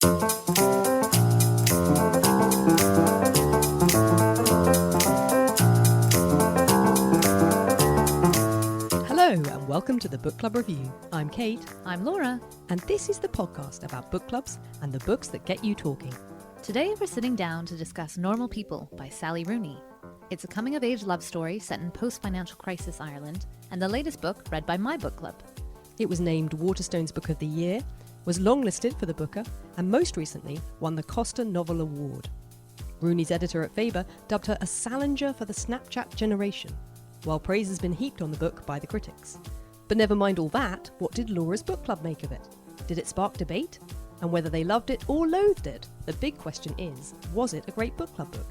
Hello and welcome to the Book Club Review. I'm Kate. I'm Laura. And this is the podcast about book clubs and the books that get you talking. Today we're sitting down to discuss Normal People by Sally Rooney. It's a coming-of-age love story set in post-financial crisis Ireland and the latest book read by my book club. It was named Waterstones Book of the Year, was longlisted for the Booker, and most recently won the Costa Novel Award. Rooney's editor at Faber dubbed her a Salinger for the Snapchat generation, while praise has been heaped on the book by the critics. But never mind all that, what did Laura's book club make of it? Did it spark debate? And whether they loved it or loathed it, the big question is, was it a great book club book?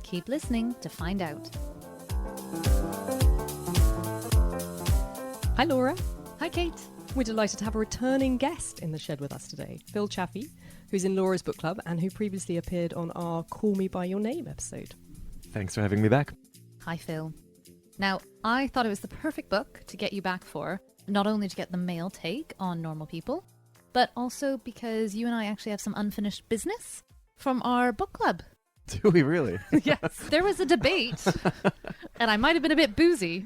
Keep listening to find out. Hi Laura. Hi Kate. We're delighted to have a returning guest in the shed with us today, Phil Chaffee, who's in Laura's book club and who previously appeared on our Call Me By Your Name episode. Thanks for having me back. Hi Phil. Now, I thought it was the perfect book to get you back for, not only to get the male take on Normal People, but also because you and I actually have some unfinished business from our book club. Do we really? Yes. There was a debate, and I might have been a bit boozy,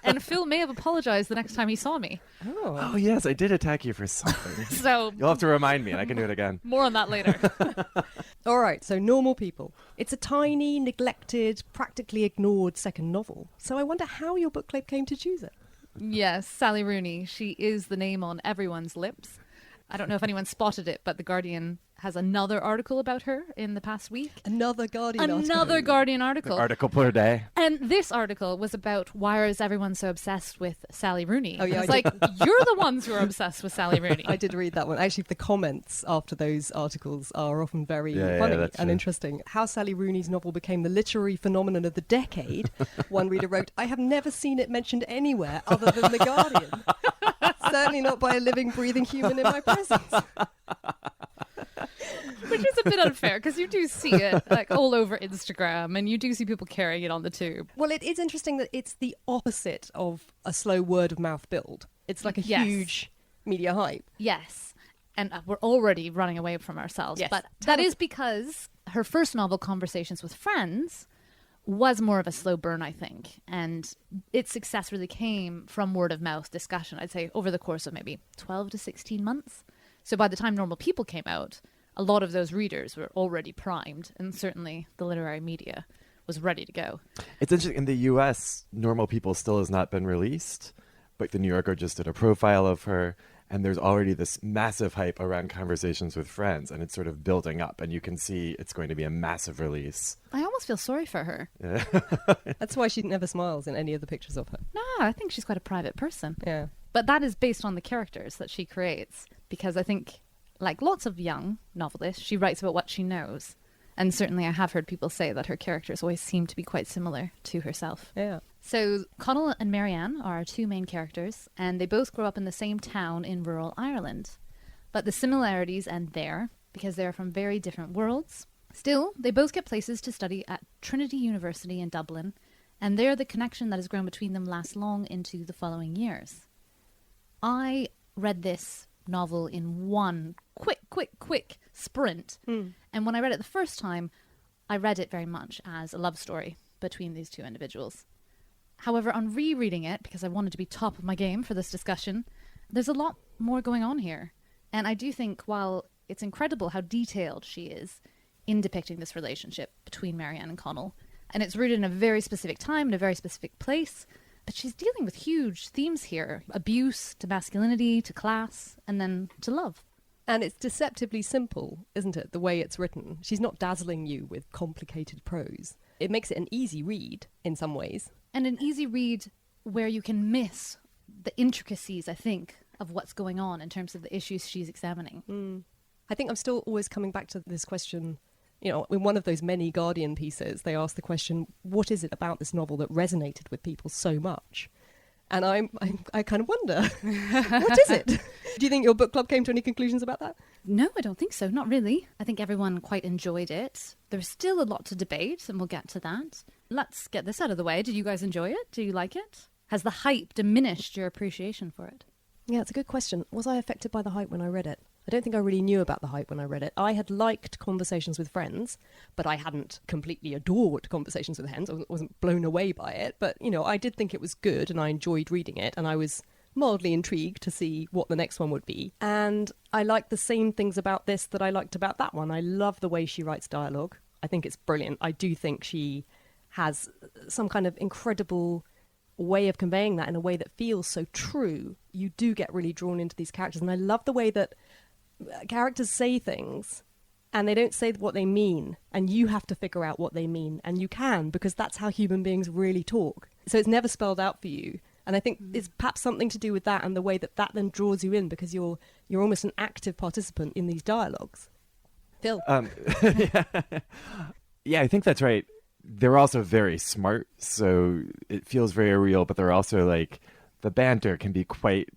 and Phil may have apologized the next time he saw me. Oh, yes, I did attack you for something. So You'll have to remind me and I can do it again. more on that later. All right, so Normal People. It's a tiny, neglected, practically ignored second novel. So I wonder how your book club came to choose it. Yes, Sally Rooney. She is the name on everyone's lips. I don't know if anyone spotted it, but The Guardian has another article about her in the past week. Another Guardian article. Another Guardian article. Article per day. And this article was about why is everyone so obsessed with Sally Rooney? Oh, yeah, It's I like, you're the ones who are obsessed with Sally Rooney. I did read that one. Actually, the comments after those articles are often very funny that's and true. interesting. How Sally Rooney's novel became the literary phenomenon of the decade. One reader wrote, I have never seen it mentioned anywhere other than The Guardian. Certainly not by a living, breathing human in my presence. Which is a bit unfair, because you do see it like all over Instagram, and you do see people carrying it on the tube. Well, it is interesting that it's the opposite of a slow word of mouth build. It's like a Yes. huge media hype. Yes. And we're already running away from ourselves. Yes. But that is because her first novel, Conversations with Friends, was more of a slow burn, I think. And its success really came from word of mouth discussion, I'd say, over the course of maybe 12 to 16 months. So by the time Normal People came out, a lot of those readers were already primed, and certainly the literary media was ready to go. It's interesting, in the US, Normal People still has not been released, but the New Yorker just did a profile of her, and there's already this massive hype around Conversations with Friends, and it's sort of building up, and you can see it's going to be a massive release. I almost feel sorry for her. That's why she never smiles in any of the pictures of her. No, I think she's quite a private person. Yeah. But that is based on the characters that she creates, because I think, like lots of young novelists, she writes about what she knows. And certainly I have heard people say that her characters always seem to be quite similar to herself. Yeah. So Connell and Marianne are our two main characters, and they both grow up in the same town in rural Ireland. But the similarities end there, because they're from very different worlds. Still, they both get places to study at Trinity University in Dublin, and there the connection that has grown between them lasts long into the following years. I read this novel in one quick sprint. And when I read it the first time, I read it very much as a love story between these two individuals. However, on rereading it, because I wanted to be top of my game for this discussion, there's a lot more going on here. And I do think while it's incredible how detailed she is in depicting this relationship between Marianne and Connell, and it's rooted in a very specific time, in a very specific place, but she's dealing with huge themes here. Abuse, to masculinity, to class, and then to love. And it's deceptively simple, isn't it, the way it's written? She's not dazzling you with complicated prose. It makes it an easy read in some ways. And an easy read where you can miss the intricacies, I think, of what's going on in terms of the issues she's examining. I think I'm still always coming back to this question. You know, in one of those many Guardian pieces, they asked the question, what is it about this novel that resonated with people so much? And I kind of wonder, what is it? Do you think your book club came to any conclusions about that? No, I don't think so. Not really. I think everyone quite enjoyed it. There's still a lot to debate, and we'll get to that. Let's get this out of the way. Did you guys enjoy it? Do you like it? Has the hype diminished your appreciation for it? Yeah, it's a good question. Was I affected by the hype when I read it? I don't think I really knew about the hype when I read it. I had liked Conversations with Friends, but I hadn't completely adored Conversations with Friends. I wasn't blown away by it. But, you know, I did think it was good and I enjoyed reading it. And I was mildly intrigued to see what the next one would be. And I like the same things about this that I liked about that one. I love the way she writes dialogue. I think it's brilliant. I do think she has some kind of incredible way of conveying that in a way that feels so true. You do get really drawn into these characters. And I love the way that characters say things and they don't say what they mean. And you have to figure out what they mean. And you can, because that's how human beings really talk. So it's never spelled out for you. And I think it's perhaps something to do with that and the way that that then draws you in, because you're almost an active participant in these dialogues. Phil? Yeah, I think that's right. They're also very smart, so it feels very real, but they're also like, the banter can be quite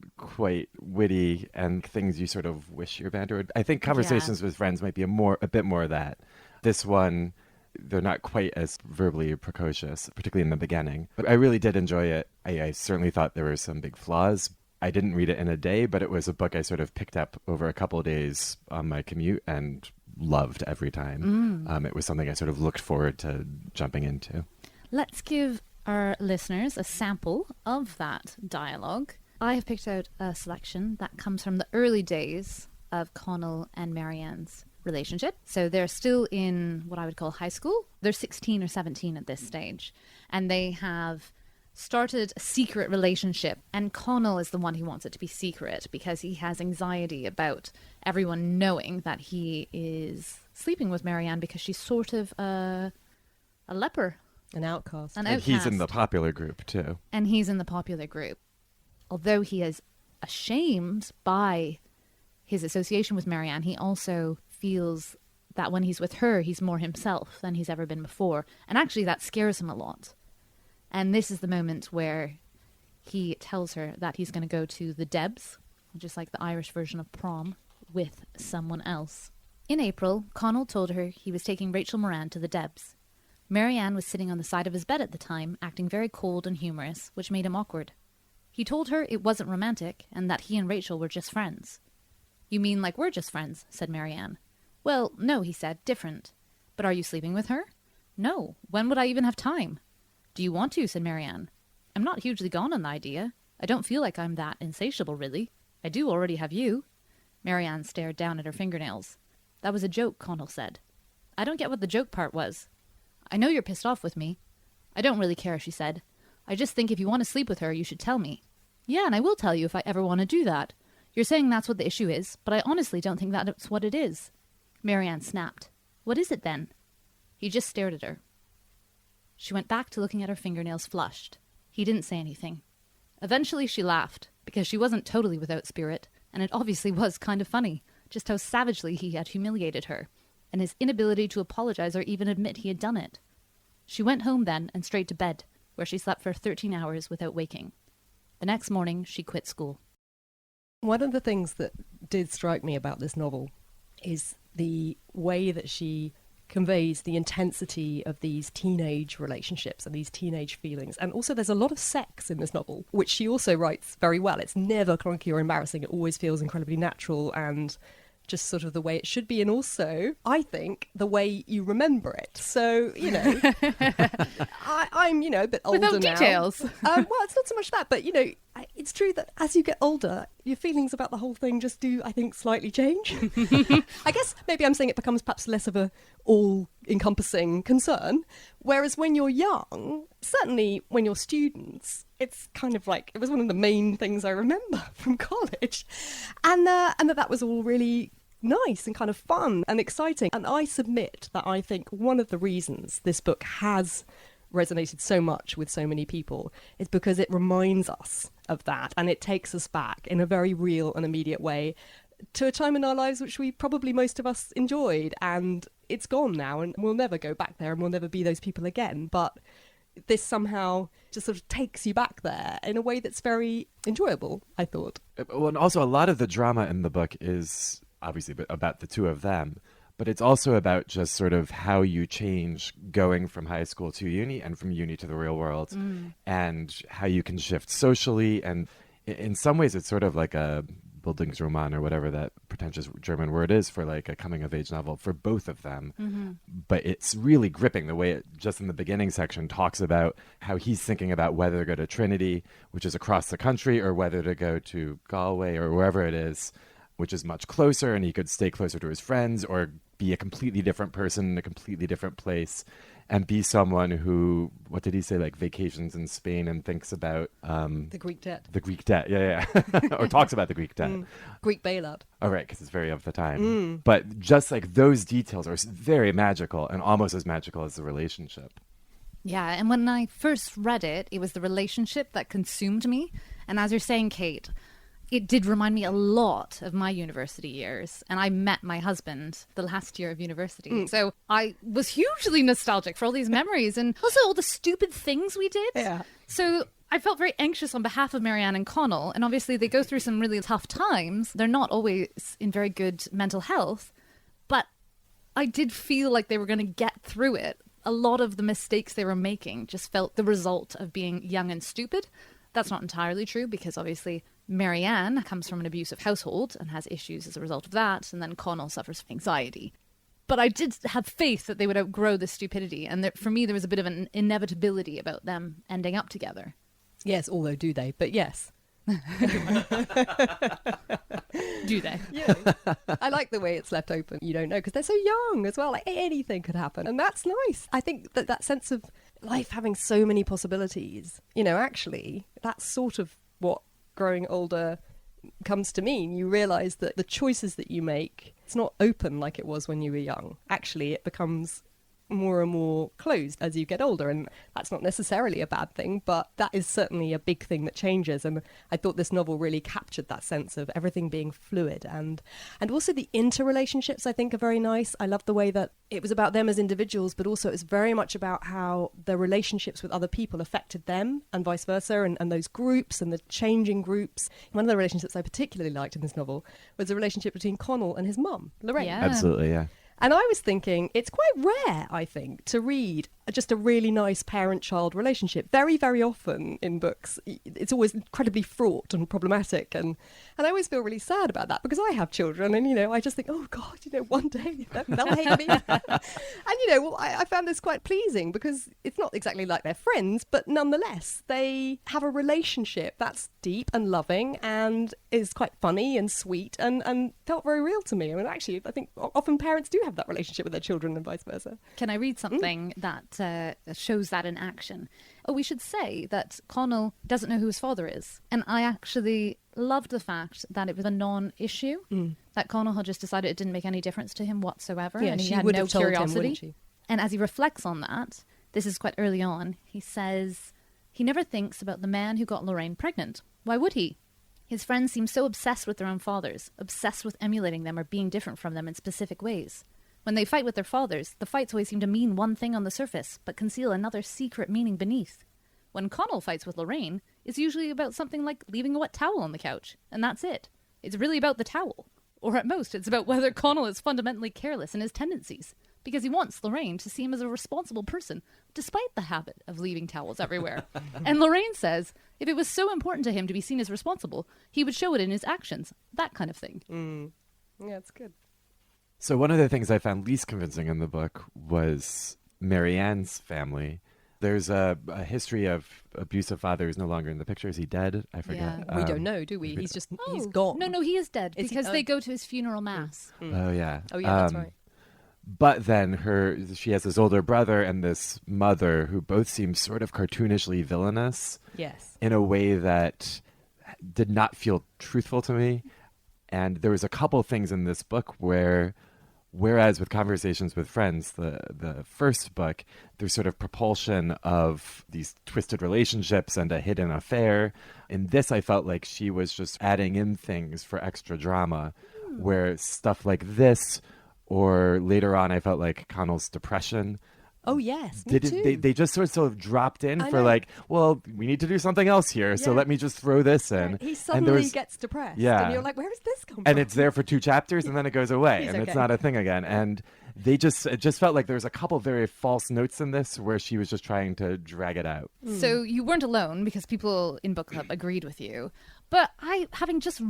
witty and things you sort of wish your banter would. I think Conversations with Friends might be a bit more of that. This one, they're not quite as verbally precocious, particularly in the beginning. But I really did enjoy it. I certainly thought there were some big flaws. I didn't read it in a day, but it was a book I sort of picked up over a couple of days on my commute and loved every time. It was something I sort of looked forward to jumping into. Let's give our listeners a sample of that dialogue. I have picked out a selection that comes from the early days of Connell and Marianne's relationship. So they're still in what I would call high school. They're 16 or 17 at this stage. And they have started a secret relationship. And Connell is the one who wants it to be secret because he has anxiety about everyone knowing that he is sleeping with Marianne because she's sort of a leper. An outcast. An And outcast. he's in the popular group, too. And he's in the popular group. Although he is ashamed by his association with Marianne, he also feels that when he's with her, he's more himself than he's ever been before. And actually, that scares him a lot. And this is the moment where he tells her that he's going to go to the Debs, which is like the Irish version of prom, with someone else. In April, Connell told her he was taking Rachel Moran to the Debs. Marianne was sitting on the side of his bed at the time, acting very cold and humorous, which made him awkward. He told her it wasn't romantic, and that he and Rachel were just friends. "You mean like we're just friends?" said Marianne. "Well, no," he said, "different. But are you sleeping with her?" "No. When would I even have time?" "Do you want to?" said Marianne. "I'm not hugely gone on the idea. I don't feel like I'm that insatiable, really. I do already have you." Marianne stared down at her fingernails. "That was a joke," Connell said. "I don't get what the joke part was." "I know you're pissed off with me." "I don't really care," she said. "I just think if you want to sleep with her, you should tell me." "Yeah, and I will tell you if I ever want to do that. You're saying that's what the issue is, but I honestly don't think that's what it is." Marianne snapped. "What is it then?" He just stared at her. She went back to looking at her fingernails flushed. He didn't say anything. Eventually she laughed, because she wasn't totally without spirit, and it obviously was kind of funny, just how savagely he had humiliated her, and his inability to apologize or even admit he had done it. She went home then and straight to bed, where she slept for 13 hours without waking. The next morning, she quit school. One of the things that did strike me about this novel is the way that she conveys the intensity of these teenage relationships and these teenage feelings. And also there's a lot of sex in this novel, which she also writes very well. It's never clunky or embarrassing. It always feels incredibly natural and just sort of the way it should be. And also, I think, the way you remember it. So, you know, I'm, you know, a bit older Without now. details. Well, it's not so much that, but, you know, it's true that as you get older, your feelings about the whole thing just do, I think, slightly change. I guess maybe I'm saying it becomes perhaps less of a all-encompassing concern, whereas when you're young, certainly when you're students, it's kind of like, it was one of the main things I remember from college. And that was all really nice and kind of fun and exciting. And I submit that I think one of the reasons this book has resonated so much with so many people is because it reminds us of that, and it takes us back in a very real and immediate way to a time in our lives which we probably most of us enjoyed, and it's gone now and we'll never go back there and we'll never be those people again. But this somehow just sort of takes you back there in a way that's very enjoyable, I thought. Well, and also a lot of the drama in the book is obviously about the two of them, but it's also about just sort of how you change going from high school to uni and from uni to the real world, and how you can shift socially. And in some ways, it's sort of like a Bildungsroman or whatever that pretentious German word is for like a coming of age novel for both of them. But it's really gripping the way it just in the beginning section talks about how he's thinking about whether to go to Trinity, which is across the country, or whether to go to Galway or wherever it is, which is much closer, and he could stay closer to his friends or be a completely different person in a completely different place and be someone who, what did he say, like vacations in Spain and thinks about The Greek debt. the Greek debt. Yeah. Or talks about the Greek debt. Greek bailout. Oh, right, because it's very of the time. But just like those details are very magical and almost as magical as the relationship. Yeah, and when I first read it, it was the relationship that consumed me. And as you're saying, Kate, it did remind me a lot of my university years. And I met my husband the last year of university. So I was hugely nostalgic for all these memories and also all the stupid things we did. Yeah. So I felt very anxious on behalf of Marianne and Connell. And obviously they go through some really tough times. They're not always in very good mental health. But I did feel like they were going to get through it. A lot of the mistakes they were making just felt the result of being young and stupid. That's not entirely true because obviously Marianne comes from an abusive household and has issues as a result of that, and then Connell suffers from anxiety. But I did have faith that they would outgrow this stupidity, and for me there was a bit of an inevitability about them ending up together. Yes, although do they? But yes. Do they? Yeah. I like the way it's left open. You don't know because they're so young as well. Like anything could happen. And that's nice. I think that sense of life having so many possibilities, actually, that's sort of what growing older comes to mean. You realise that the choices that you make, it's not open like it was when you were young. Actually, it becomes more and more closed as you get older, and that's not necessarily a bad thing, but that is certainly a big thing that changes. And I thought this novel really captured that sense of everything being fluid, and also the interrelationships I think are very nice. I love the way that it was about them as individuals, but also it's very much about how their relationships with other people affected them and vice versa, and those groups and the changing groups. One of the relationships I particularly liked in this novel was the relationship between Connell and his mum, Lorraine. Yeah. Absolutely, yeah. And I was thinking, it's quite rare, I think, to read just a really nice parent-child relationship. Very, very often in books, it's always incredibly fraught and problematic. And I always feel really sad about that because I have children and, I just think, oh, God, one day they'll hate me. And, I found this quite pleasing because it's not exactly like they're friends, but nonetheless, they have a relationship that's deep and loving and is quite funny and sweet and felt very real to me. I mean, actually, I think often parents do have that relationship with their children and vice versa. Can I read something that shows that in action? Oh, we should say that Connell doesn't know who his father is. And I actually loved the fact that it was a non-issue, that Connell had just decided it didn't make any difference to him whatsoever. Yeah, and he she had would no have told him, curiosity. wouldn't she? And as he reflects on that, this is quite early on, he says, he never thinks about the man who got Lorraine pregnant. Why would he? His friends seem so obsessed with their own fathers, obsessed with emulating them or being different from them in specific ways. When they fight with their fathers, the fights always seem to mean one thing on the surface, but conceal another secret meaning beneath. When Connell fights with Lorraine, it's usually about something like leaving a wet towel on the couch, and that's it. It's really about the towel. Or at most, it's about whether Connell is fundamentally careless in his tendencies, because he wants Lorraine to see him as a responsible person, despite the habit of leaving towels everywhere. And Lorraine says, if it was so important to him to be seen as responsible, he would show it in his actions, that kind of thing. Yeah, it's good. So one of the things I found least convincing in the book was Marianne's family. There's a history of abusive father who's no longer in the picture. Is he dead? I forget. Yeah. We don't know, do we? He's gone. No, he is dead, Is he? because Oh. they go to his funeral mass. Oh, yeah. Oh, yeah, that's right. But then she has this older brother and this mother who both seem sort of cartoonishly villainous Yes. in a way that did not feel truthful to me. And there was a couple things in this book whereas with Conversations with Friends, the first book, there's sort of propulsion of these twisted relationships and a hidden affair. In this, I felt like she was just adding in things for extra drama, where stuff like this, or later on, I felt like Connell's depression Oh, yes. Me too. They just sort of dropped in I for know. like, well, we need to do something else here, so Yeah. let me just throw this in. Right. He And suddenly there's- gets depressed. Yeah. And you're like, where has this come and from? it's there for 2 chapters and then it goes away He's and it's okay. not a thing again. And it just felt like there was a couple very false notes in this where she was just trying to drag it out. So you weren't alone because people in book club agreed with you. But I, having just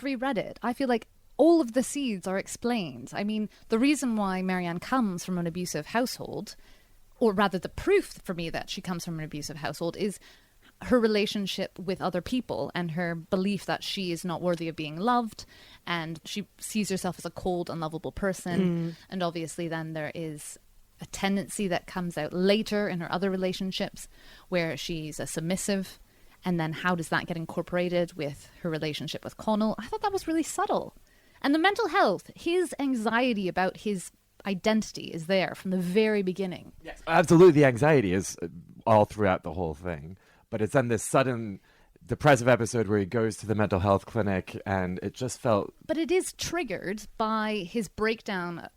reread it, I feel like all of the seeds are explained. I mean, the reason why Marianne comes from an abusive household, or rather the proof for me that she comes from an abusive household, is her relationship with other people and her belief that she is not worthy of being loved, and she sees herself as a cold, unlovable person. And obviously then there is a tendency that comes out later in her other relationships where she's a submissive, and then how does that get incorporated with her relationship with Connell? I thought that was really subtle. And the mental health, his anxiety about his identity is there from the very beginning. Yes, absolutely. The anxiety is all throughout the whole thing, but it's then this sudden depressive episode where he goes to the mental health clinic, and it just felt But it is triggered by his breakdown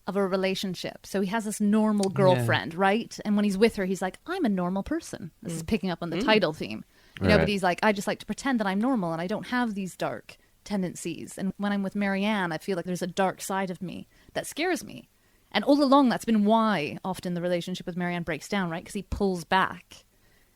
of a relationship. So he has this normal girlfriend, right? And when he's with her, he's like, I'm a normal person. This is picking up on the title theme. You know, Right. but he's like, I just like to pretend that I'm normal and I don't have these dark tendencies. And when I'm with Marianne, I feel like there's a dark side of me that scares me. And all along, that's been why often the relationship with Marianne breaks down, right? Because he pulls back.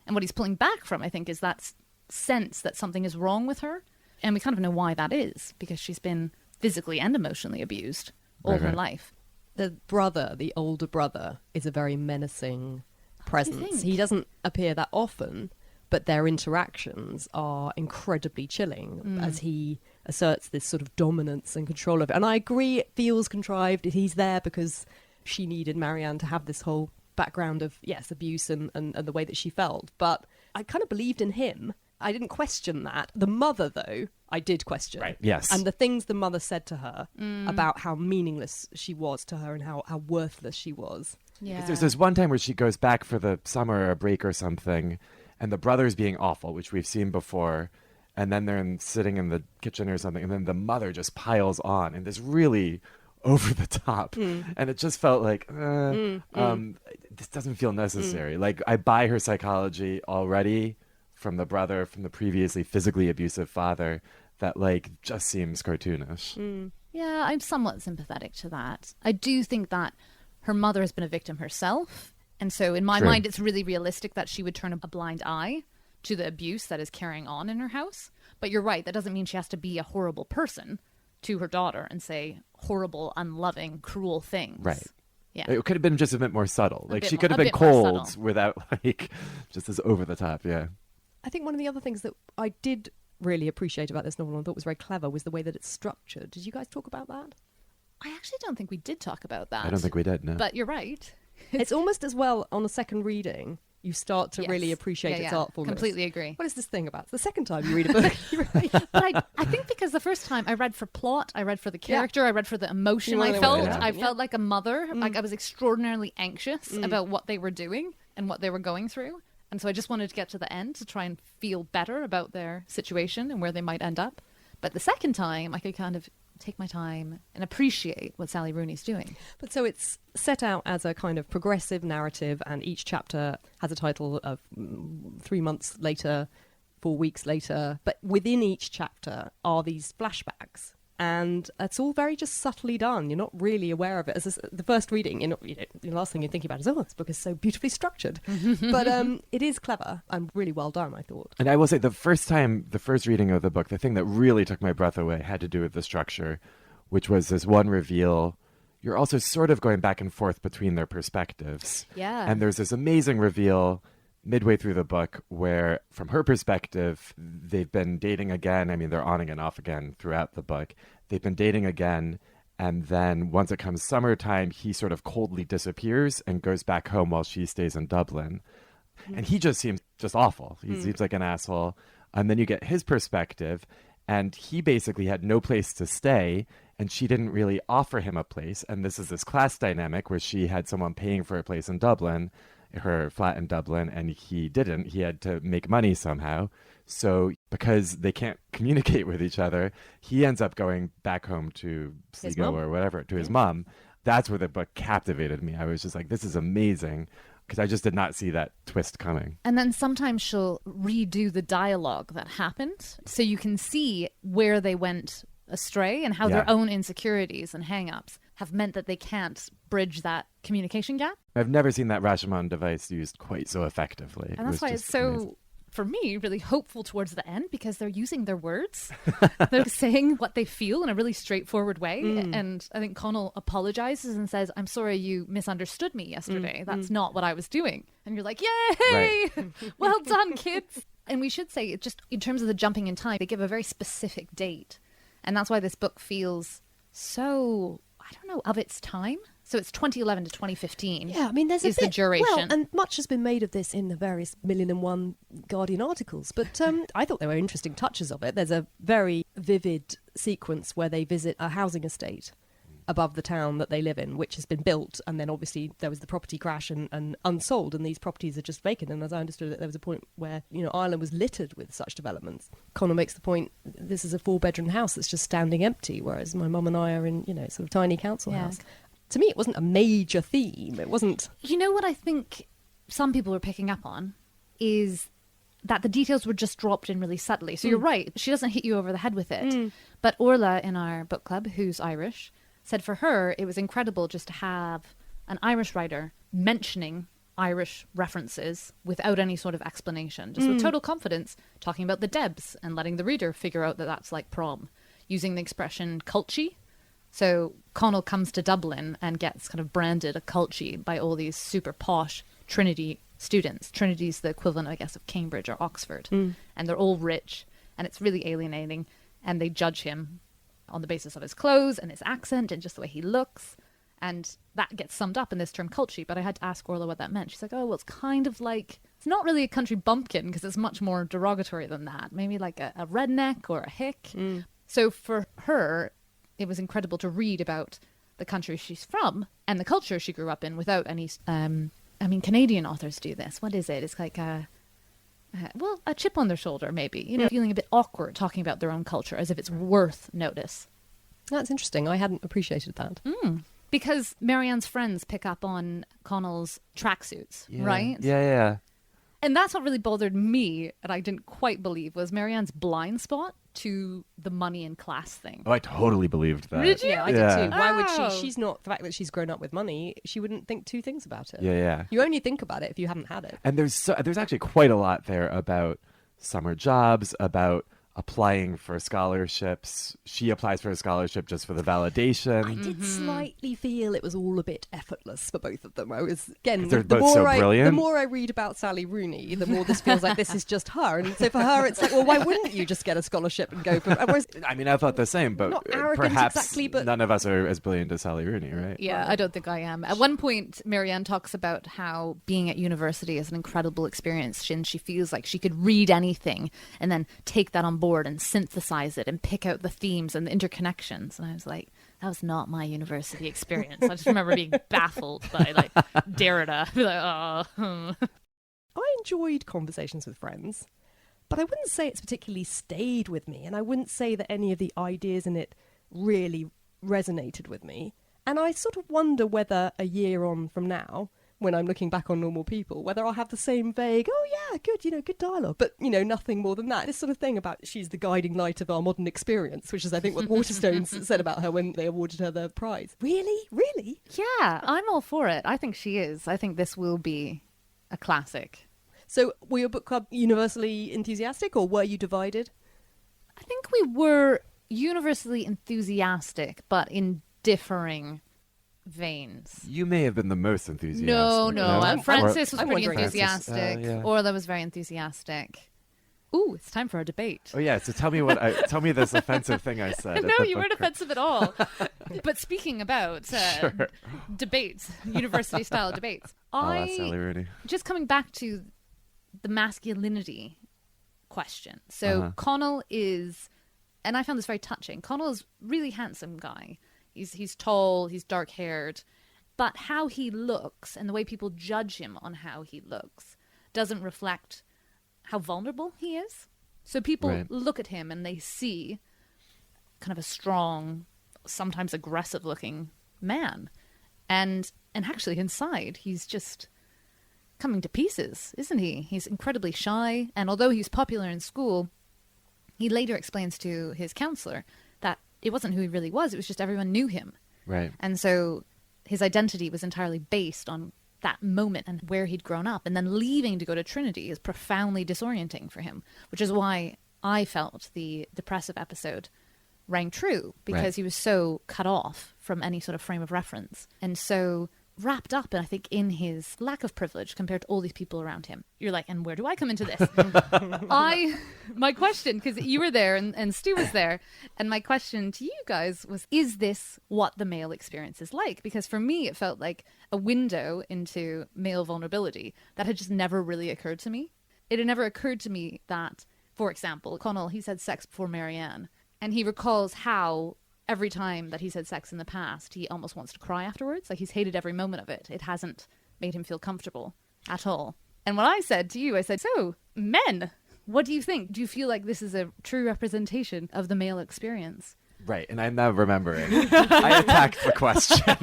And what he's pulling back from, I think, is that sense that something is wrong with her. And we kind of know why that is, because she's been physically and emotionally abused all Right, her right. life. The brother, the older brother, is a very menacing presence. think? He doesn't appear that often, but their interactions are incredibly chilling as he asserts this sort of dominance and control of it. And I agree, it feels contrived. He's there because she needed Marianne to have this whole background of, yes, abuse and the way that she felt. But I kind of believed in him. I didn't question that. The mother, though, I did question. Right, yes. And the things the mother said to her about how meaningless she was to her and how worthless she was. Yeah. There's this one time where she goes back for the summer or break or something, and the brother's being awful, which we've seen before, and then they're sitting in the kitchen or something, and then the mother just piles on in this really over the top, and it just felt like this doesn't feel necessary. Like, I buy her psychology already from the brother, from the previously physically abusive father, that like just seems cartoonish. Yeah, I'm somewhat sympathetic to that. I do think that her mother has been a victim herself. And so in my True. mind, it's really realistic that she would turn a blind eye to the abuse that is carrying on in her house. But you're right, that doesn't mean she has to be a horrible person to her daughter and say horrible, unloving, cruel things. Right. Yeah. It could have been just a bit more subtle. Like, bit she more- could have a been bit more cold subtle. without like just as over the top. Yeah. I think one of the other things that I did really appreciate about this novel and thought was very clever was the way that it's structured. Did you guys talk about that? I actually don't think we did talk about that. I don't think we did. No. But you're right. It's almost as well on a second reading. You start to really Yes. appreciate Yeah, its yeah. artfulness. Completely agree. What is this thing about? It's the second time you read a book. But I think because the first time I read for plot, I read for the character, I read for the emotion You I really felt. wanted to I know. felt like a mother. Like I was extraordinarily anxious about what they were doing and what they were going through. And so I just wanted to get to the end to try and feel better about their situation and where they might end up. But the second time, I could kind of take my time and appreciate what Sally Rooney's doing. But so it's set out as a kind of progressive narrative, and each chapter has a title of 3 months later, 4 weeks later. But within each chapter are these flashbacks. And it's all very just subtly done. You're not really aware of it. As the first reading, the last thing you're thinking about is, oh, this book is so beautifully structured. But it is clever and really well done, I thought. And I will say, the first reading of the book, the thing that really took my breath away had to do with the structure, which was this one reveal. You're also sort of going back and forth between their perspectives. Yeah. And there's this amazing reveal midway through the book where, from her perspective, they've been dating again. I mean, they're on and off again throughout the book. They've been dating again. And then once it comes summertime, he sort of coldly disappears and goes back home while she stays in Dublin. And he just seems just awful. He seems like an asshole. And then you get his perspective, and he basically had no place to stay, and she didn't really offer him a place. And this is this class dynamic where she had someone paying for a place in Dublin, her flat in Dublin, and he didn't. He had to make money somehow. So because they can't communicate with each other, he ends up going back home to His Sligo mum. or whatever, to his mom. that's where the book captivated me. I was just like, this is amazing, because I just did not see that twist coming. And then sometimes she'll redo the dialogue that happened so you can see where they went astray and how their Yeah. own insecurities and hang-ups have meant that they can't bridge that communication gap. I've never seen that Rashomon device used quite so effectively. And that's why it's so, for me, really hopeful towards the end, because they're using their words. They're saying what they feel in a really straightforward way. And I think Connell apologizes and says, I'm sorry you misunderstood me yesterday. That's not what I was doing. And you're like, yay! Well done, kids. And we should say, just in terms of the jumping in time, they give a very specific date. And that's why this book feels so, I don't know, of its time. So it's 2011 to 2015. Yeah, I mean, there's a is bit, the duration. Well, and much has been made of this in the various 1,000,001 Guardian articles. But I thought there were interesting touches of it. There's a very vivid sequence where they visit a housing estate above the town that they live in, which has been built, and then obviously there was the property crash and unsold, and these properties are just vacant. And as I understood it, there was a point where, you know, Ireland was littered with such developments. Connor makes the point, this is a 4-bedroom house that's just standing empty, whereas my mum and I are in, you know, sort of tiny council house. To me, it wasn't a major theme. It wasn't... You know what I think some people were picking up on is that the details were just dropped in really subtly. So you're right, she doesn't hit you over the head with it. But Orla in our book club, who's Irish, said for her it was incredible just to have an Irish writer mentioning Irish references without any sort of explanation, just with total confidence, talking about the Debs and letting the reader figure out that that's like prom, using the expression culchie. So Connell comes to Dublin and gets kind of branded a culchie by all these super posh Trinity students. Trinity's the equivalent, I guess, of Cambridge or Oxford. And they're all rich, and it's really alienating, and they judge him on the basis of his clothes and his accent and just the way he looks. And that gets summed up in this term culture. But I had to ask Orla what that meant. She's like, oh, well, it's kind of like, it's not really a country bumpkin because it's much more derogatory than that. Maybe like a redneck or a hick. So for her, it was incredible to read about the country she's from and the culture she grew up in without any, I mean, Canadian authors do this. What is it? It's like a chip on their shoulder, maybe, you know, feeling a bit awkward talking about their own culture as if it's worth notice. That's interesting. I hadn't appreciated that. Because Marianne's friends pick up on Connell's tracksuits, right? Yeah. And that's what really bothered me, and I didn't quite believe, was Marianne's blind spot to the money and class thing. Oh, I totally believed that. Did you? Yeah, I did too. Why would Oh. she's not, the fact that she's grown up with money, she wouldn't think two things about it. Yeah. You only think about it if you haven't had it. And there's actually quite a lot there about summer jobs, about applying for scholarships. She applies for a scholarship just for the validation. I did slightly feel it was all a bit effortless for both of them. I was, again, They're the both so more brilliant. the more I read about Sally Rooney, the more this feels like this is just her. And so for her, it's like, well, why wouldn't you just get a scholarship and go for it? Whereas, I mean, I thought the same, but Not arrogant perhaps exactly, but- none of us are as brilliant as Sally Rooney, right? Yeah, I don't think I am. At one point, Marianne talks about how being at university is an incredible experience, and she feels like she could read anything and then take that on board and synthesize it and pick out the themes and the interconnections. And I was like, that was not my university experience. I just remember being baffled by like Derrida. Like, oh. I enjoyed conversations with friends, but I wouldn't say it's particularly stayed with me, and I wouldn't say that any of the ideas in it really resonated with me. And I sort of wonder whether a year on from now, when I'm looking back on Normal People, whether I'll have the same vague, oh yeah, good, good dialogue, but, nothing more than that. This sort of thing about she's the guiding light of our modern experience, which is, I think, what Waterstones said about her when they awarded her the prize. Really? Really? Yeah, I'm all for it. I think she is. I think this will be a classic. So were your book club universally enthusiastic, or were you divided? I think we were universally enthusiastic, but in differing veins. You may have been the most enthusiastic. No. Francis was I'm pretty wondering. enthusiastic. Yeah. Orla was very enthusiastic. Ooh, it's time for a debate. Oh yeah, so tell me this offensive thing I said. No, you weren't offensive at all. But speaking about debates, university-style debates, I'll ask Sally Rooney. just coming back to the masculinity question. So Connell is, and I found this very touching, Connell is a really handsome guy. He's tall, he's dark-haired, but how he looks and the way people judge him on how he looks doesn't reflect how vulnerable he is. So people look at him and they see kind of a strong, sometimes aggressive-looking man. And actually inside, he's just coming to pieces, isn't he? He's incredibly shy. And although he's popular in school, he later explains to his counselor that it wasn't who he really was. It was just everyone knew him. Right. And so his identity was entirely based on that moment and where he'd grown up. And then leaving to go to Trinity is profoundly disorienting for him, which is why I felt the depressive episode rang true, because Right. he was so cut off from any sort of frame of reference and so wrapped up, I think, in his lack of privilege compared to all these people around him. You're like, and where do I come into this? My question, because you were there and Stu was there, and my question to you guys was, is this what the male experience is like? Because for me, it felt like a window into male vulnerability that had just never really occurred to me. It had never occurred to me that, for example, Connell, he said sex before Marianne, and he recalls how every time that he's had sex in the past, he almost wants to cry afterwards. Like, he's hated every moment of it. It hasn't made him feel comfortable at all. And when I said to you, I said, so, men, what do you think? Do you feel like this is a true representation of the male experience? Right, and I'm now remembering. I attacked the question.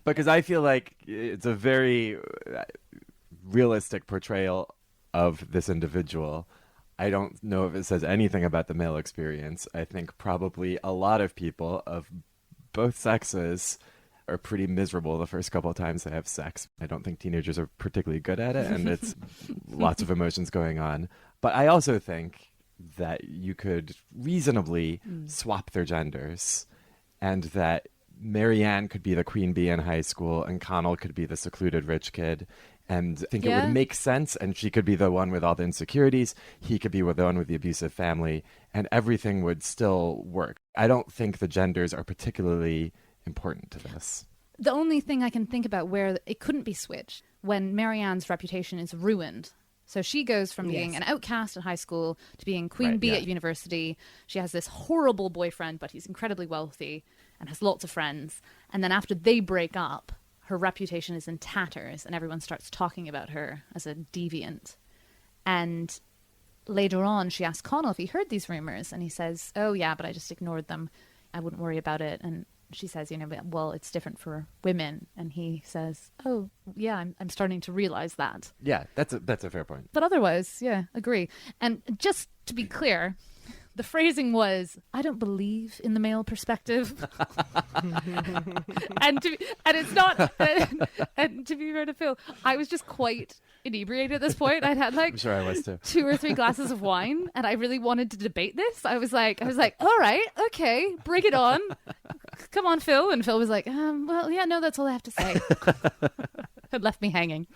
Because I feel like it's a very realistic portrayal of this individual. I don't know if it says anything about the male experience. I think probably a lot of people of both sexes are pretty miserable the first couple of times they have sex. I don't think teenagers are particularly good at it, and it's lots of emotions going on. But I also think that you could reasonably swap their genders, and that Marianne could be the queen bee in high school and Connell could be the secluded rich kid. And I think it would make sense, and she could be the one with all the insecurities, he could be the one with the abusive family, and everything would still work. I don't think the genders are particularly important to this. The only thing I can think about where it couldn't be switched, when Marianne's reputation is ruined. So she goes from being an outcast at high school to being queen bee at university. She has this horrible boyfriend, but he's incredibly wealthy and has lots of friends. And then after they break up, her reputation is in tatters and everyone starts talking about her as a deviant. And later on, she asks Connell if he heard these rumors, and he says, oh yeah, but I just ignored them. I wouldn't worry about it. And she says, well, it's different for women. And he says, oh yeah, I'm starting to realize that. Yeah, that's a fair point. But otherwise, yeah, agree. And just to be clear, the phrasing was, I don't believe in the male perspective. and it's not, and to be fair to Phil, I was just quite inebriated at this point. I'd had like I'm sure I was too. 2 or 3 glasses of wine, and I really wanted to debate this. I was like, all right, okay, bring it on. Come on, Phil. And Phil was like, well, yeah, no, that's all I have to say. Had left me hanging.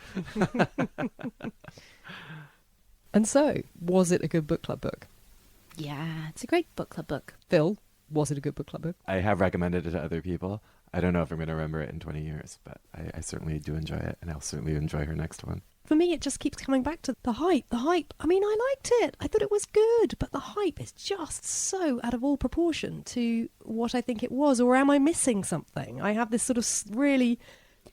And so, was it a good book club book? Yeah, it's a great book club book. Phil, was it a good book club book? I have recommended it to other people. I don't know if I'm going to remember it in 20 years, but I certainly do enjoy it, and I'll certainly enjoy her next one. For me, it just keeps coming back to the hype. The hype. I mean, I liked it. I thought it was good, but the hype is just so out of all proportion to what I think it was. Or am I missing something? I have this sort of really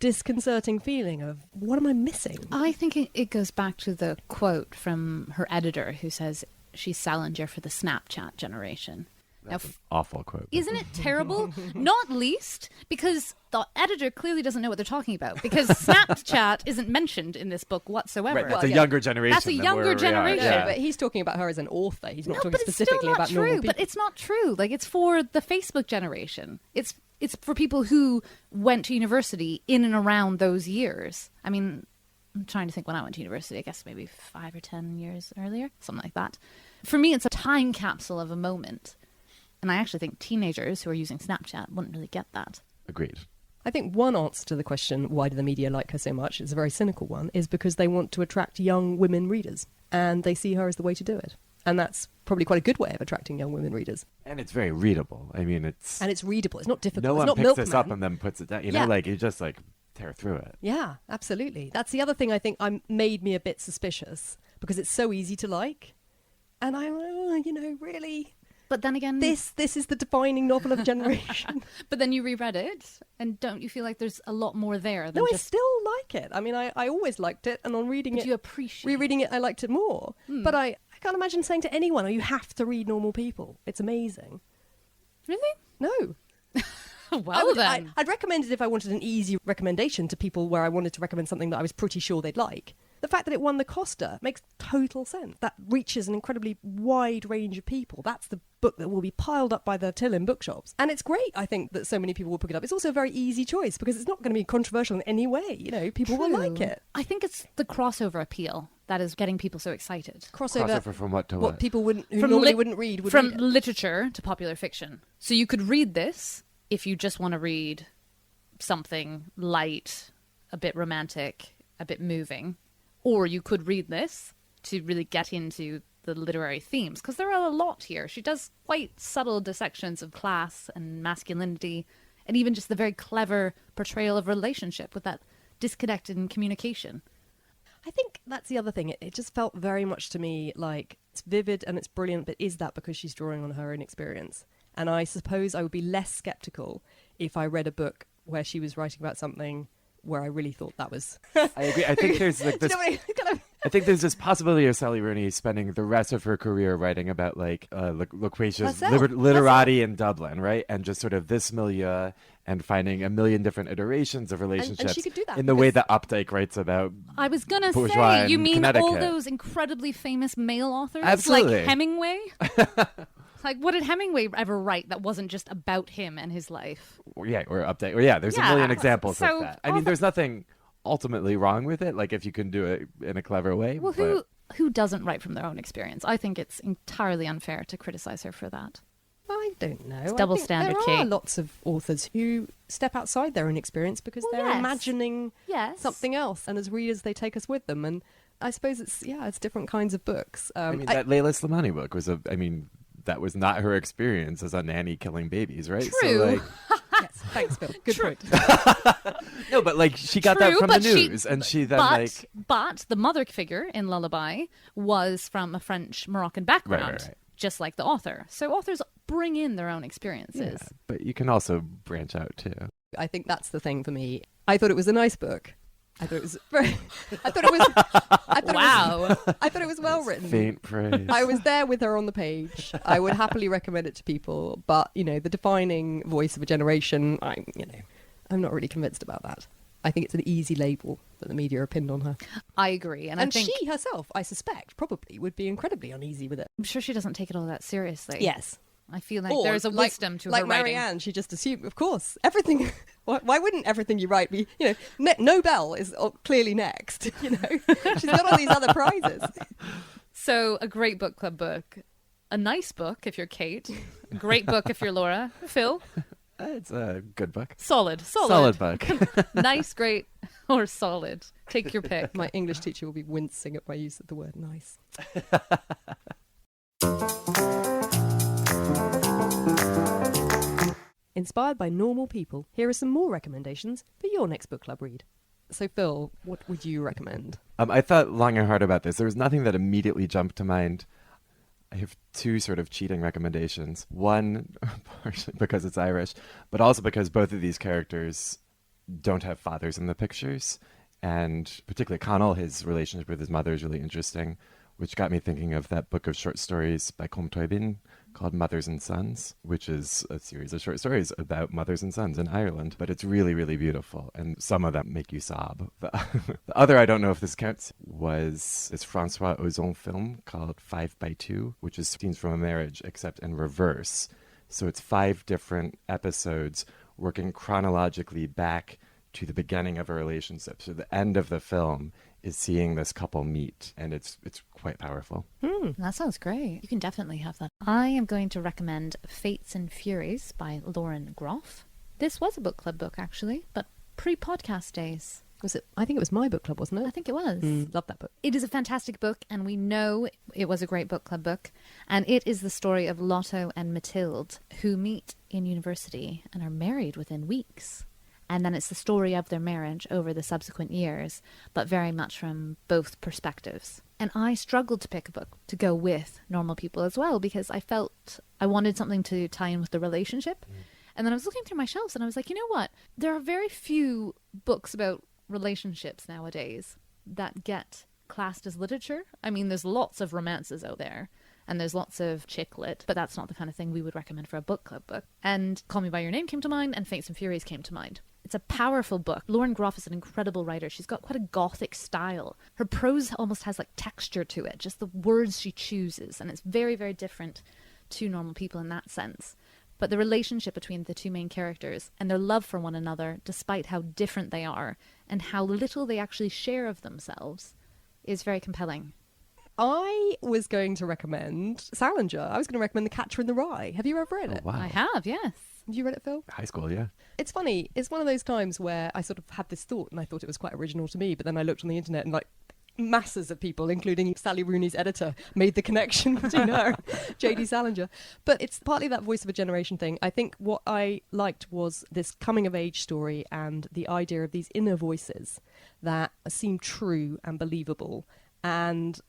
disconcerting feeling of, what am I missing? I think it goes back to the quote from her editor who says she's Salinger for the Snapchat generation. That's an awful quote. Isn't it terrible? Not least because the editor clearly doesn't know what they're talking about, because Snapchat isn't mentioned in this book whatsoever. Right, that's a younger generation. That's a younger than where we are. generation. Yeah, but he's talking about her as an author. He's not talking but it's specifically still not about true. normal people. But it's not true. Like, it's for the Facebook generation. It's for people who went to university in and around those years. I mean, I'm trying to think when I went to university. I guess maybe 5 or 10 years earlier, something like that. For me, it's a time capsule of a moment. And I actually think teenagers who are using Snapchat wouldn't really get that. Agreed. I think one answer to the question, why do the media like her so much, is a very cynical one, is because they want to attract young women readers. And they see her as the way to do it. And that's probably quite a good way of attracting young women readers. And it's very readable. I mean, it's... And it's readable. It's not difficult. No it's one not picks Milkman. this up and then puts it down. You know, like, you just, like, tear through it. Yeah, absolutely. That's the other thing I think made me a bit suspicious, because it's so easy to like. And I'm, really... But then again... This is the defining novel of a generation. But then you reread it, and don't you feel like there's a lot more there than No, just... I still like it. I mean, I always liked it, and on reading it... you appreciate rereading it, I liked it more. But I can't imagine saying to anyone, oh, you have to read Normal People. It's amazing. Really? No. I'd recommend it if I wanted an easy recommendation to people where I wanted to recommend something that I was pretty sure they'd like. The fact that it won the Costa makes total sense. That reaches an incredibly wide range of people. That's the book that will be piled up by the till in bookshops. And it's great, I think, that so many people will pick it up. It's also a very easy choice because it's not going to be controversial in any way. You know, people will like it. I think it's the crossover appeal that is getting people so excited. Crossover from what to what? What people wouldn't, who normally wouldn't read. Would from read it. literature to popular fiction. So you could read this if you just want to read something light, a bit romantic, a bit moving. Or you could read this to really get into the literary themes, because there are a lot here. She does quite subtle dissections of class and masculinity, and even just the very clever portrayal of relationship with that disconnect in communication. I think that's the other thing. It just felt very much to me like it's vivid and it's brilliant, but is that because she's drawing on her own experience? And I suppose I would be less skeptical if I read a book where she was writing about something where I really thought that was... I agree. I think there's like this... I think there's this possibility of Sally Rooney spending the rest of her career writing about like loquacious literati in Dublin, right? And just sort of this milieu and finding a million different iterations of relationships and she could do that in the way that Updike writes about. I was going to bourgeois say, you in mean all Connecticut. those incredibly famous male authors? Absolutely. Like Hemingway? Like, what did Hemingway ever write that wasn't just about him and his life? Yeah, or Updike. Or yeah, there's a million examples of that. I mean, there's nothing ultimately wrong with it, like if you can do it in a clever way. Well, but... who doesn't write from their own experience? I think it's entirely unfair to criticize her for that. I don't know. It's double standard, There are Kate. lots of authors who step outside their own experience because they're imagining something else, and as readers they take us with them. And I suppose it's different kinds of books. I mean, that Leila Slimani book was that was not her experience as a nanny killing babies, right? True. So, like, yes, thanks, Phil. Good point. no, but like she got that from the news, and she then But the mother figure in Lullaby was from a French Moroccan background, right. just like the author. So authors bring in their own experiences. Yeah, but you can also branch out too. I think that's the thing for me. I thought it was a nice book. I thought it was very. I thought it was well written. Faint praise. I was there with her on the page. I would happily recommend it to people, but the defining voice of a generation. I'm not really convinced about that. I think it's an easy label that the media are pinned on her. I agree, and I think she herself, I suspect, probably would be incredibly uneasy with it. I'm sure she doesn't take it all that seriously. Yes. I feel like there's a wisdom to her writing. Like Marianne, she just assumed, of course, everything... Why wouldn't everything you write be... Nobel is clearly next, She's got all these other prizes. So, a great book club book. A nice book if you're Kate. A great book if you're Laura. Phil? It's a good book. Solid book. Nice, great, or solid. Take your pick. My English teacher will be wincing at my use of the word nice. Inspired by normal people, here are some more recommendations for your next book club read. So, Phil, what would you recommend? I thought long and hard about this. There was nothing that immediately jumped to mind. I have two sort of cheating recommendations. One, partially because it's Irish, but also because both of these characters don't have fathers in the pictures. And particularly Connell, his relationship with his mother is really interesting, which got me thinking of that book of short stories by Colm Tóibín called Mothers and Sons, which is a series of short stories about mothers and sons in Ireland. But it's really, really beautiful, and some of them make you sob. The other, I don't know if this counts, was this Francois Ozon film called 5x2, which is scenes from a marriage, except in reverse. So it's 5 different episodes working chronologically back to the beginning of a relationship. So the end of the film is seeing this couple meet, and it's quite powerful. That sounds great. You can definitely have that. I am going to recommend Fates and Furies by Lauren Groff. This was a book club book, actually, but pre-podcast days. Was it? I think it was my book club, wasn't it? I think it was. Love that book. It is a fantastic book, and we know it was a great book club book. And it is the story of Lotto and Mathilde, who meet in university and are married within weeks. And then it's the story of their marriage over the subsequent years, but very much from both perspectives. And I struggled to pick a book to go with Normal People as well, because I felt I wanted something to tie in with the relationship. And then I was looking through my shelves and I was like, you know what? There are very few books about relationships nowadays that get classed as literature. I mean, there's lots of romances out there, and there's lots of chick lit, but that's not the kind of thing we would recommend for a book club book. And Call Me By Your Name came to mind, and Fates and Furies came to mind. It's a powerful book. Lauren Groff is an incredible writer. She's got quite a gothic style. Her prose almost has like texture to it, just the words she chooses, and it's very, very different to normal people in that sense. But the relationship between the two main characters and their love for one another, despite how different they are and how little they actually share of themselves, is very compelling. I was going to recommend Salinger. I was going to recommend The Catcher in the Rye. Have you ever read it? Wow. I have, yes. Have you read it, Phil? High school, yeah. It's funny. It's one of those times where I sort of had this thought and I thought it was quite original to me, but then I looked on the internet and like masses of people, including Sally Rooney's editor, made the connection between her and J.D. Salinger. But it's partly that voice of a generation thing. I think what I liked was this coming of age story and the idea of these inner voices that seem true and believable. And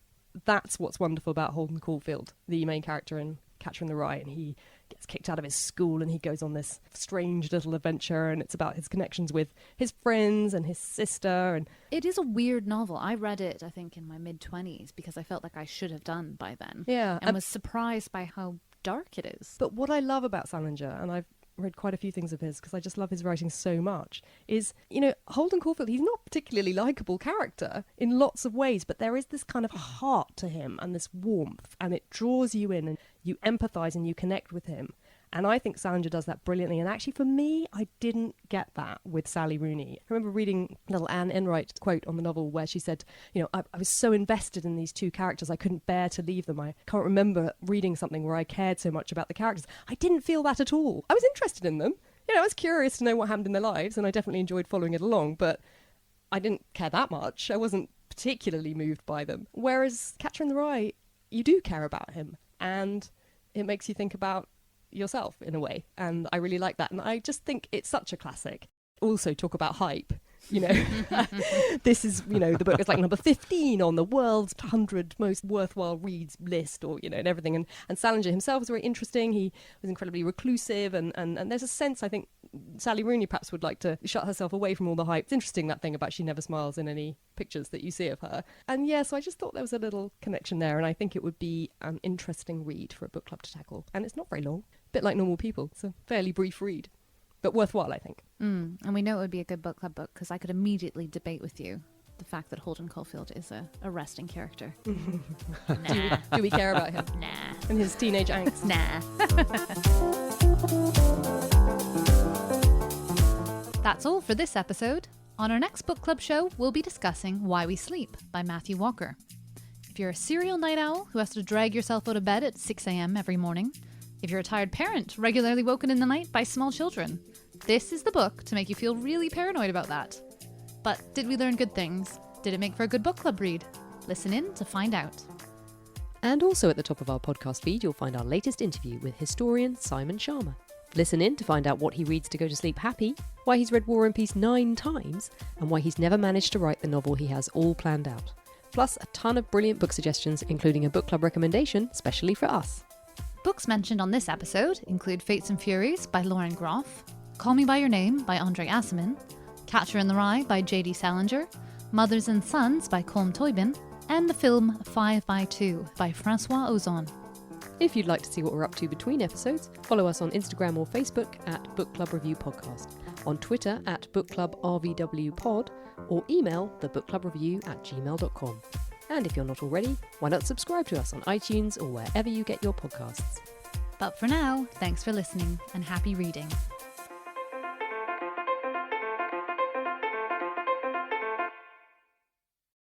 that's what's wonderful about Holden Caulfield, the main character in Catcher in the Rye, and he gets kicked out of his school and he goes on this strange little adventure, and it's about his connections with his friends and his sister. And It is a weird novel. I read it, I think, in my mid-20s because I felt like I should have done by then. yeah, And was surprised by how dark it is. but what I love about Salinger, and I've read quite a few things of his because I just love his writing so much, is, you know, Holden Caulfield, he's not a particularly likeable character in lots of ways, but there is this kind of heart to him and this warmth, and it draws you in and you empathize and you connect with him. And I think Salinger does that brilliantly. And actually, for me, I didn't get that with Sally Rooney. I remember reading a little Anne Enright quote on the novel where she said, you know, I was so invested in these two characters, I couldn't bear to leave them. I can't remember reading something where I cared so much about the characters. I didn't feel that at all. I was interested in them. You know, I was curious to know what happened in their lives, and I definitely enjoyed following it along, but I didn't care that much. I wasn't particularly moved by them. Whereas Catcher in the Rye, you do care about him, and it makes you think about yourself in a way, and I really like that, and I just think it's such a classic. Also, talk about hype, you know. This is, you know, the book is like number 15 on the world's 100 most worthwhile reads list, or, you know, and everything. And Salinger himself was very interesting. He was incredibly reclusive, and there's a sense, I think, Sally Rooney perhaps would like to shut herself away from all the hype. It's interesting, that thing about she never smiles in any pictures that you see of her. And yeah, so I just thought there was a little connection there, and I think it would be an interesting read for a book club to tackle. And it's not very long. Bit like Normal People. It's a fairly brief read, but worthwhile, I think. And we know it would be a good book club book because I could immediately debate with you the fact that Holden Caulfield is a resting character. Nah. Do we care about him Nah. and his teenage angst? Nah. That's all for this episode. On our next book club show, we'll be discussing Why We Sleep by Matthew Walker. If you're a serial night owl who has to drag yourself out of bed at 6 a.m. every morning, if you're a tired parent regularly woken in the night by small children, this is the book to make you feel really paranoid about that. But did we learn good things? Did it make for a good book club read? Listen in to find out. And also at the top of our podcast feed, you'll find our latest interview with historian Simon Sharma. Listen in to find out what he reads to go to sleep happy, why he's read War and Peace 9 times, and why he's never managed to write the novel he has all planned out. Plus a ton of brilliant book suggestions, including a book club recommendation specially for us. Books mentioned on this episode include Fates and Furies by Lauren Groff, Call Me By Your Name by Andre Aciman, Catcher in the Rye by J.D. Salinger, Mothers and Sons by Colm Toibin, and the film 5x2 by Francois Ozon. If you'd like to see what we're up to between episodes, follow us on Instagram or Facebook at Book Club Review Podcast, on Twitter at Book Club RVW Pod, or email thebookclubreview@gmail.com. And if you're not already, why not subscribe to us on iTunes or wherever you get your podcasts. But for now, thanks for listening and happy reading.